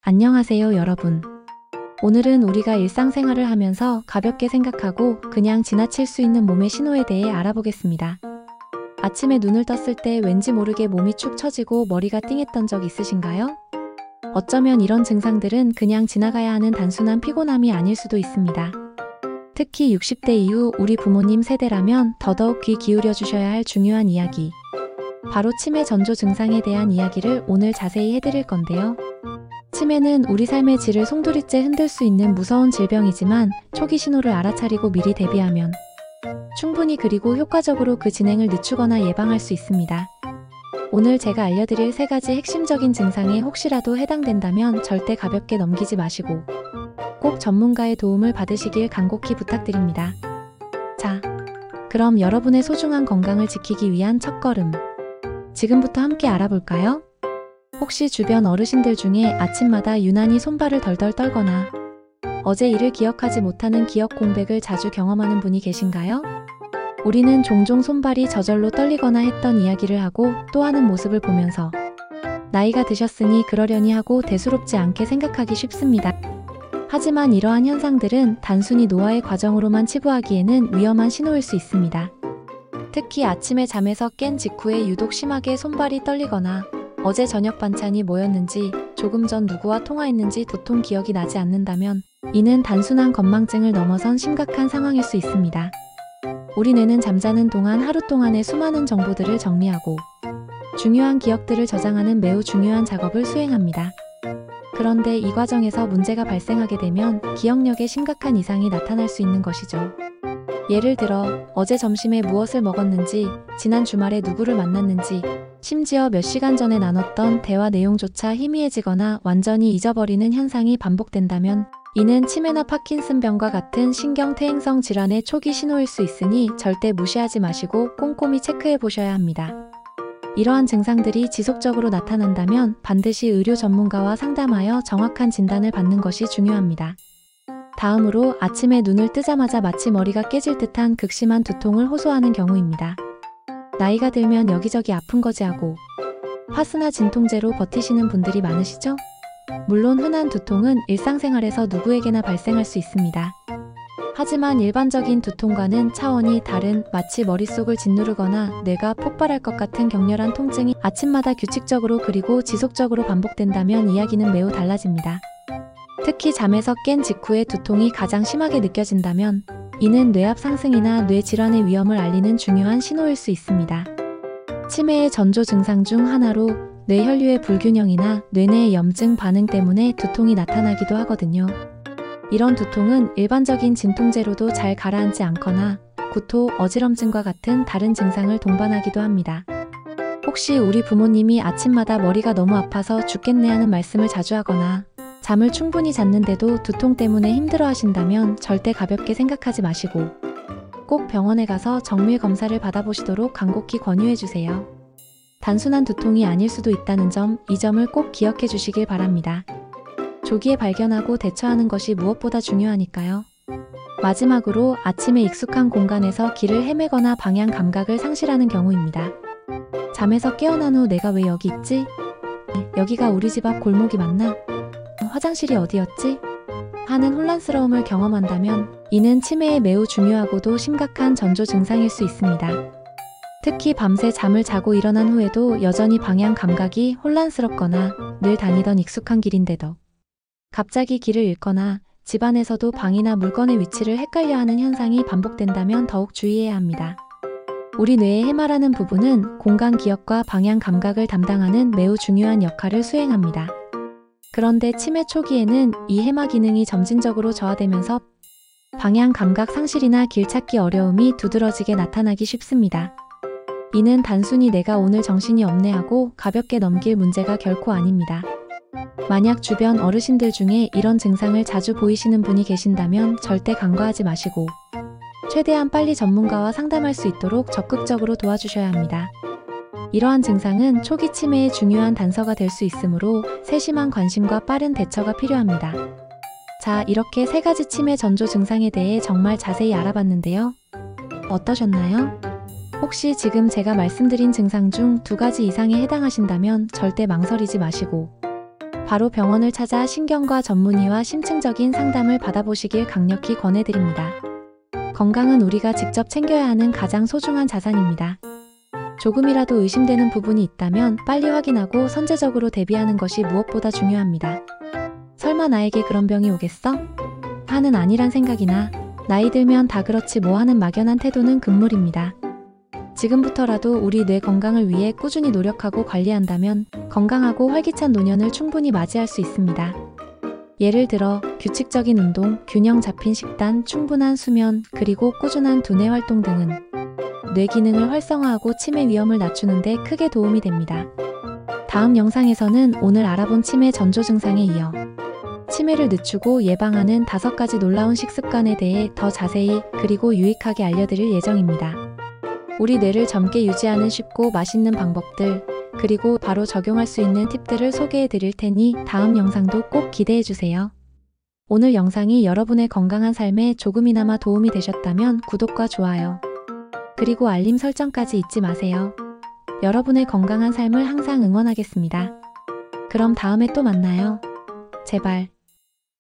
안녕하세요, 여러분. 오늘은 우리가 일상생활을 하면서 가볍게 생각하고 그냥 지나칠 수 있는 몸의 신호에 대해 알아보겠습니다. 아침에 눈을 떴을 때 왠지 모르게 몸이 축 처지고 머리가 띵했던 적 있으신가요? 어쩌면 이런 증상들은 그냥 지나가야 하는 단순한 피곤함이 아닐 수도 있습니다. 특히 60대 이후 우리 부모님 세대라면 더더욱 귀 기울여 주셔야 할 중요한 이야기. 바로 치매 전조 증상에 대한 이야기를 오늘 자세히 해드릴 건데요. 치매는 우리 삶의 질을 송두리째 흔들 수 있는 무서운 질병이지만 초기 신호를 알아차리고 미리 대비하면 충분히 그리고 효과적으로 그 진행을 늦추거나 예방할 수 있습니다. 오늘 제가 알려드릴 3가지 핵심적인 증상에 혹시라도 해당된다면 절대 가볍게 넘기지 마시고 꼭 전문가의 도움을 받으시길 간곡히 부탁드립니다. 자, 그럼 여러분의 소중한 건강을 지키기 위한 첫걸음. 지금부터 함께 알아볼까요? 혹시 주변 어르신들 중에 아침마다 유난히 손발을 덜덜 떨거나 어제 일을 기억하지 못하는 기억 공백을 자주 경험하는 분이 계신가요? 우리는 종종 손발이 저절로 떨리거나 했던 이야기를 하고 또 하는 모습을 보면서 나이가 드셨으니 그러려니 하고 대수롭지 않게 생각하기 쉽습니다. 하지만 이러한 현상들은 단순히 노화의 과정으로만 치부하기에는 위험한 신호일 수 있습니다. 특히 아침에 잠에서 깬 직후에 유독 심하게 손발이 떨리거나 어제 저녁 반찬이 뭐였는지, 조금 전 누구와 통화했는지 도통 기억이 나지 않는다면 이는 단순한 건망증을 넘어선 심각한 상황일 수 있습니다. 우리 뇌는 잠자는 동안 하루 동안의 수많은 정보들을 정리하고 중요한 기억들을 저장하는 매우 중요한 작업을 수행합니다. 그런데 이 과정에서 문제가 발생하게 되면 기억력에 심각한 이상이 나타날 수 있는 것이죠. 예를 들어 어제 점심에 무엇을 먹었는지, 지난 주말에 누구를 만났는지, 심지어 몇 시간 전에 나눴던 대화 내용조차 희미해지거나 완전히 잊어버리는 현상이 반복된다면 이는 치매나 파킨슨병과 같은 신경퇴행성 질환의 초기 신호일 수 있으니 절대 무시하지 마시고 꼼꼼히 체크해 보셔야 합니다. 이러한 증상들이 지속적으로 나타난다면 반드시 의료 전문가와 상담하여 정확한 진단을 받는 것이 중요합니다. 다음으로 아침에 눈을 뜨자마자 마치 머리가 깨질 듯한 극심한 두통을 호소하는 경우입니다. 나이가 들면 여기저기 아픈 거지 하고 파스나 진통제로 버티시는 분들이 많으시죠? 물론 흔한 두통은 일상생활에서 누구에게나 발생할 수 있습니다. 하지만 일반적인 두통과는 차원이 다른 마치 머릿속을 짓누르거나 뇌가 폭발할 것 같은 격렬한 통증이 아침마다 규칙적으로 그리고 지속적으로 반복된다면 이야기는 매우 달라집니다. 특히 잠에서 깬 직후에 두통이 가장 심하게 느껴진다면 이는 뇌압 상승이나 뇌 질환의 위험을 알리는 중요한 신호일 수 있습니다. 치매의 전조 증상 중 하나로 뇌혈류의 불균형이나 뇌내의 염증 반응 때문에 두통이 나타나기도 하거든요. 이런 두통은 일반적인 진통제로도 잘 가라앉지 않거나 구토, 어지럼증과 같은 다른 증상을 동반하기도 합니다. 혹시 우리 부모님이 아침마다 머리가 너무 아파서 죽겠네 하는 말씀을 자주 하거나 잠을 충분히 잤는데도 두통 때문에 힘들어 하신다면 절대 가볍게 생각하지 마시고 꼭 병원에 가서 정밀 검사를 받아보시도록 간곡히 권유해 주세요. 단순한 두통이 아닐 수도 있다는 점, 이 점을 꼭 기억해 주시길 바랍니다. 조기에 발견하고 대처하는 것이 무엇보다 중요하니까요. 마지막으로 아침에 익숙한 공간에서 길을 헤매거나 방향 감각을 상실하는 경우입니다. 잠에서 깨어난 후 내가 왜 여기 있지? 여기가 우리 집 앞 골목이 맞나? 화장실이 어디였지? 하는 혼란스러움을 경험한다면 이는 치매에 매우 중요하고도 심각한 전조 증상일 수 있습니다. 특히 밤새 잠을 자고 일어난 후에도 여전히 방향 감각이 혼란스럽거나 늘 다니던 익숙한 길인데도 갑자기 길을 잃거나 집안에서도 방이나 물건의 위치를 헷갈려하는 현상이 반복된다면 더욱 주의해야 합니다. 우리 뇌의 해마라는 부분은 공간 기억과 방향 감각을 담당하는 매우 중요한 역할을 수행합니다. 그런데 치매 초기에는 이 해마 기능이 점진적으로 저하되면서 방향 감각 상실이나 길 찾기 어려움이 두드러지게 나타나기 쉽습니다. 이는 단순히 내가 오늘 정신이 없네 하고 가볍게 넘길 문제가 결코 아닙니다. 만약 주변 어르신들 중에 이런 증상을 자주 보이시는 분이 계신다면 절대 간과하지 마시고 최대한 빨리 전문가와 상담할 수 있도록 적극적으로 도와주셔야 합니다. 이러한 증상은 초기 치매의 중요한 단서가 될 수 있으므로 세심한 관심과 빠른 대처가 필요합니다. 자, 이렇게 3가지 치매 전조 증상에 대해 정말 자세히 알아봤는데요. 어떠셨나요? 혹시 지금 제가 말씀드린 증상 중 2가지 이상에 해당하신다면 절대 망설이지 마시고 바로 병원을 찾아 신경과 전문의와 심층적인 상담을 받아보시길 강력히 권해드립니다. 건강은 우리가 직접 챙겨야 하는 가장 소중한 자산입니다. 조금이라도 의심되는 부분이 있다면 빨리 확인하고 선제적으로 대비하는 것이 무엇보다 중요합니다. 설마 나에게 그런 병이 오겠어? 하는 아니란 생각이나 나이 들면 다 그렇지 뭐 하는 막연한 태도는 금물입니다. 지금부터라도 우리 뇌 건강을 위해 꾸준히 노력하고 관리한다면 건강하고 활기찬 노년을 충분히 맞이할 수 있습니다. 예를 들어 규칙적인 운동, 균형 잡힌 식단, 충분한 수면, 그리고 꾸준한 두뇌 활동 등은 뇌 기능을 활성화하고 치매 위험을 낮추는 데 크게 도움이 됩니다. 다음 영상에서는 오늘 알아본 치매 전조 증상에 이어 치매를 늦추고 예방하는 5가지 놀라운 식습관에 대해 더 자세히 그리고 유익하게 알려드릴 예정입니다. 우리 뇌를 젊게 유지하는 쉽고 맛있는 방법들, 그리고 바로 적용할 수 있는 팁들을 소개해 드릴 테니 다음 영상도 꼭 기대해 주세요. 오늘 영상이 여러분의 건강한 삶에 조금이나마 도움이 되셨다면 구독과 좋아요, 그리고 알림 설정까지 잊지 마세요. 여러분의 건강한 삶을 항상 응원하겠습니다. 그럼 다음에 또 만나요. 제발.